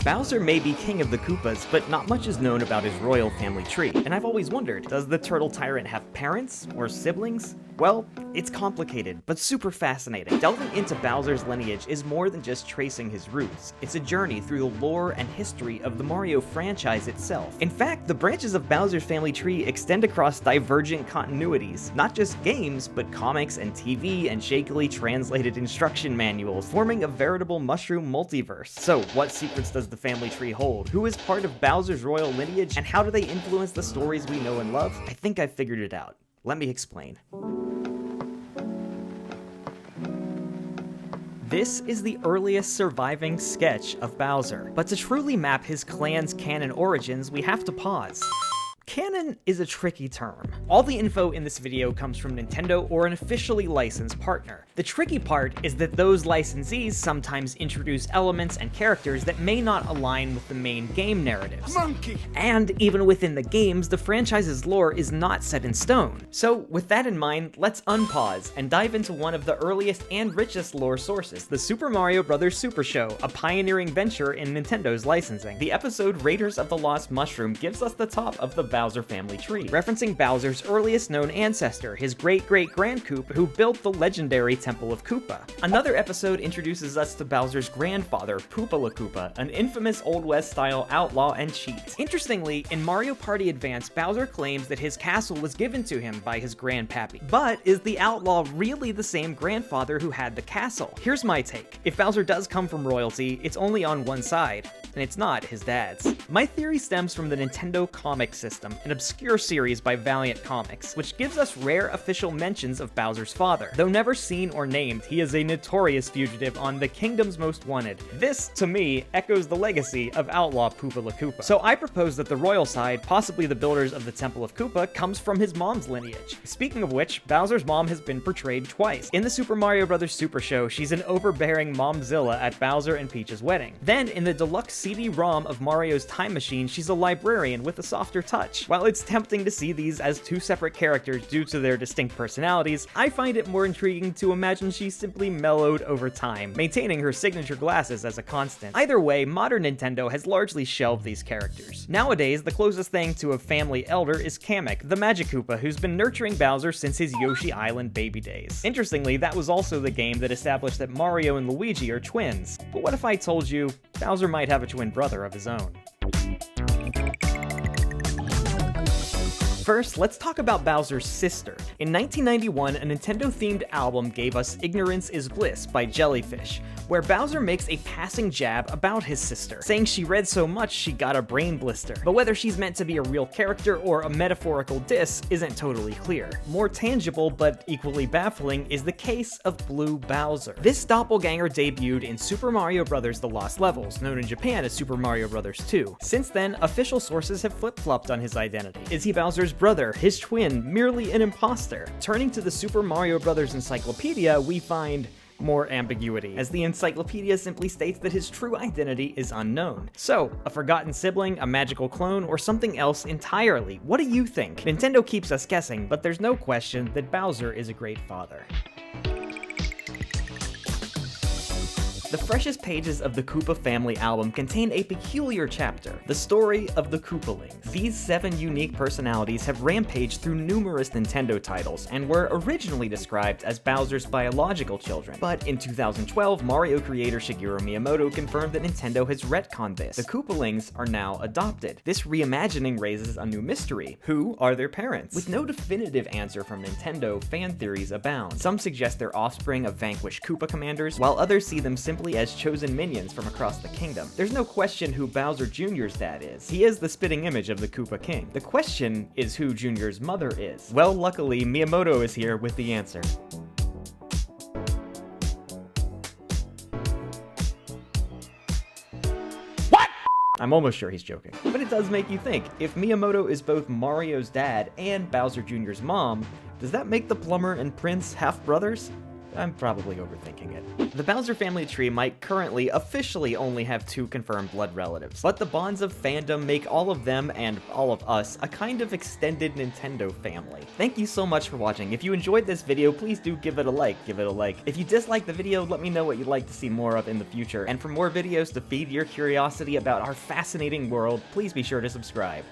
Bowser may be king of the Koopas, but not much is known about his royal family tree. And I've always wondered, does the turtle tyrant have parents or siblings? Well, it's complicated, but super fascinating. Delving into Bowser's lineage is more than just tracing his roots. It's a journey through the lore and history of the Mario franchise itself. In fact, the branches of Bowser's family tree extend across divergent continuities, not just games, but comics and TV and shakily translated instruction manuals, forming a veritable mushroom multiverse. So, what secrets does the family tree hold? Who is part of Bowser's royal lineage, and how do they influence the stories we know and love? I think I've figured it out. Let me explain. This is the earliest surviving sketch of Bowser, but to truly map his clan's canon origins, we have to pause. Canon is a tricky term. All the info in this video comes from Nintendo or an officially licensed partner. The tricky part is that those licensees sometimes introduce elements and characters that may not align with the main game narratives. Monkey! And even within the games, the franchise's lore is not set in stone. So with that in mind, let's unpause and dive into one of the earliest and richest lore sources, the Super Mario Bros. Super Show, a pioneering venture in Nintendo's licensing. The episode Raiders of the Lost Mushroom gives us the top of the Bowser family tree, referencing Bowser's earliest known ancestor, his great-great-grand Koop, who built the legendary Temple of Koopa. Another episode introduces us to Bowser's grandfather, Poopala Koopa, an infamous Old West-style outlaw and cheat. Interestingly, in Mario Party Advance, Bowser claims that his castle was given to him by his grandpappy. But is the outlaw really the same grandfather who had the castle? Here's my take. If Bowser does come from royalty, it's only on one side, and it's not his dad's. My theory stems from the Nintendo Comic System, an obscure series by Valiant Comics, which gives us rare official mentions of Bowser's father. Though never seen or named, he is a notorious fugitive on the Kingdom's Most Wanted. This, to me, echoes the legacy of outlaw Poopala Koopa. So I propose that the royal side, possibly the builders of the Temple of Koopa, comes from his mom's lineage. Speaking of which, Bowser's mom has been portrayed twice. In the Super Mario Bros. Super Show, she's an overbearing momzilla at Bowser and Peach's wedding. Then, in the deluxe CD-ROM of Mario's Time Machine, she's a librarian with a softer touch. While it's tempting to see these as two separate characters due to their distinct personalities, I find it more intriguing to imagine she's simply mellowed over time, maintaining her signature glasses as a constant. Either way, modern Nintendo has largely shelved these characters. Nowadays, the closest thing to a family elder is Kamek, the Magic Koopa, who's been nurturing Bowser since his Yoshi Island baby days. Interestingly, that was also the game that established that Mario and Luigi are twins. But what if I told you Bowser might have a twin brother of his own? First, let's talk about Bowser's sister. In 1991, a Nintendo-themed album gave us Ignorance is Bliss by Jellyfish, where Bowser makes a passing jab about his sister, saying she read so much she got a brain blister. But whether she's meant to be a real character or a metaphorical diss isn't totally clear. More tangible, but equally baffling, is the case of Blue Bowser. This doppelganger debuted in Super Mario Bros. The Lost Levels, known in Japan as Super Mario Bros. 2. Since then, official sources have flip-flopped on his identity. Is he Bowser's brother, his twin, merely an imposter? Turning to the Super Mario Bros. Encyclopedia, we find more ambiguity, as the encyclopedia simply states that his true identity is unknown. So, a forgotten sibling, a magical clone, or something else entirely? What do you think? Nintendo keeps us guessing, but there's no question that Bowser is a great father. The freshest pages of the Koopa Family album contain a peculiar chapter, the story of the Koopalings. These 7 unique personalities have rampaged through numerous Nintendo titles and were originally described as Bowser's biological children. But in 2012, Mario creator Shigeru Miyamoto confirmed that Nintendo has retconned this. The Koopalings are now adopted. This reimagining raises a new mystery. Who are their parents? With no definitive answer from Nintendo, fan theories abound. Some suggest they're offspring of vanquished Koopa commanders, while others see them simply as chosen minions from across the kingdom. There's no question who Bowser Jr.'s dad is. He is the spitting image of the Koopa King. The question is who Jr.'s mother is. Well, luckily, Miyamoto is here with the answer. What? I'm almost sure he's joking. But it does make you think. If Miyamoto is both Mario's dad and Bowser Jr.'s mom, does that make the plumber and prince half-brothers? I'm probably overthinking it. The Bowser family tree might currently officially only have 2 confirmed blood relatives, but the bonds of fandom make all of them, and all of us, a kind of extended Nintendo family. Thank you so much for watching. If you enjoyed this video, please do give it a like. If you disliked the video, let me know what you'd like to see more of in the future, and for more videos to feed your curiosity about our fascinating world, please be sure to subscribe.